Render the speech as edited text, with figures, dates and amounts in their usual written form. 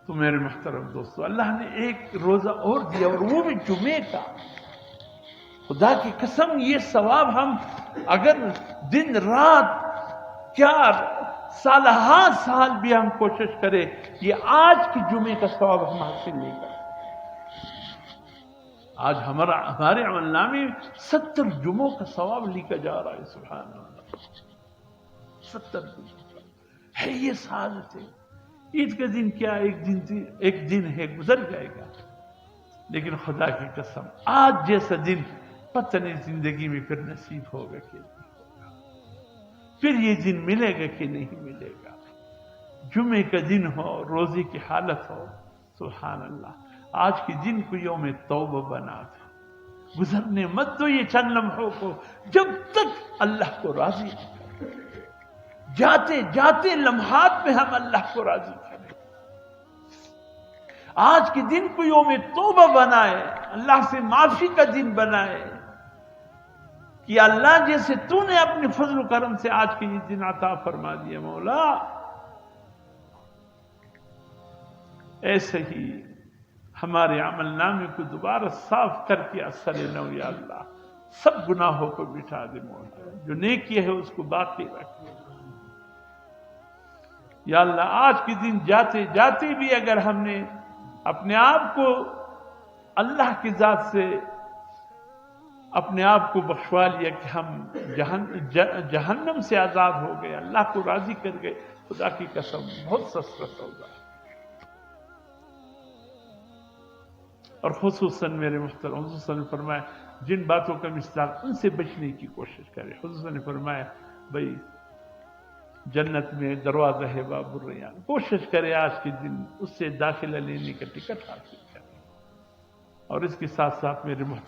تو میرے محترم دوستو، اللہ نے ایک روزہ اور دیا، اور وہ بھی جمعے کا۔ خدا کی قسم یہ ثواب ہم اگر دن رات کیا سالہ سال بھی ہم کوشش کریں، یہ آج کی جمعے کا ثواب ہم حاصل نہیں کرتے۔ آج ہمارے عمل نامے 70 جمعوں کا ثواب لکھا جا رہا ہے، سبحان اللہ۔ 70 جمعوں ہے، یہ سعادت ہے۔ عید کا دن کیا، ایک دن ہے، گزر جائے گا، لیکن خدا کی قسم آج جیسا دن پتہ نہیں زندگی میں پھر نصیب ہوگا کہ نہیں ہوگا، پھر یہ دن ملے گا کہ نہیں ملے گا۔ جمعے کا دن ہو، روزے کی حالت ہو، سبحان اللہ۔ آج کے دن کو یوم توبہ بنا دو، گزرنے مت دو یہ چند لمحوں کو جب تک اللہ کو راضی نہ کریں۔ جاتے جاتے لمحات میں ہم اللہ کو راضی کریں۔ آج کے دن کو یوم توبہ بنائے، اللہ سے معافی کا دن بنائے کہ اللہ جیسے تو نے اپنے فضل و کرم سے آج کے یہ دن عطا فرما دیا مولا، ایسے ہی ہمارے عمل نامے کو دوبارہ صاف کر کے اثر نو یا اللہ سب گناہوں کو مٹا دے مولا، جو نیکی ہے اس کو باقی رکھ یا اللہ۔ آج کے دن جاتے جاتے بھی اگر ہم نے اپنے آپ کو اللہ کی ذات سے اپنے آپ کو بخشوا لیا کہ ہم جہنم سے آزاد ہو گئے، اللہ کو راضی کر گئے، خدا کی قسم بہت سستا سودا۔ اور خصوصاً میرے محترم حضور نے فرمایا جن باتوں کا مصداق ان سے بچنے کی کوشش کرے۔ حضور نے فرمایا بھائی جنت میں دروازہ ہے باب الریان، کوشش کرے آج کے دن اس سے داخلہ لینے کا ٹکٹ حاصل کرے۔ اور اس کے ساتھ ساتھ میرے محترم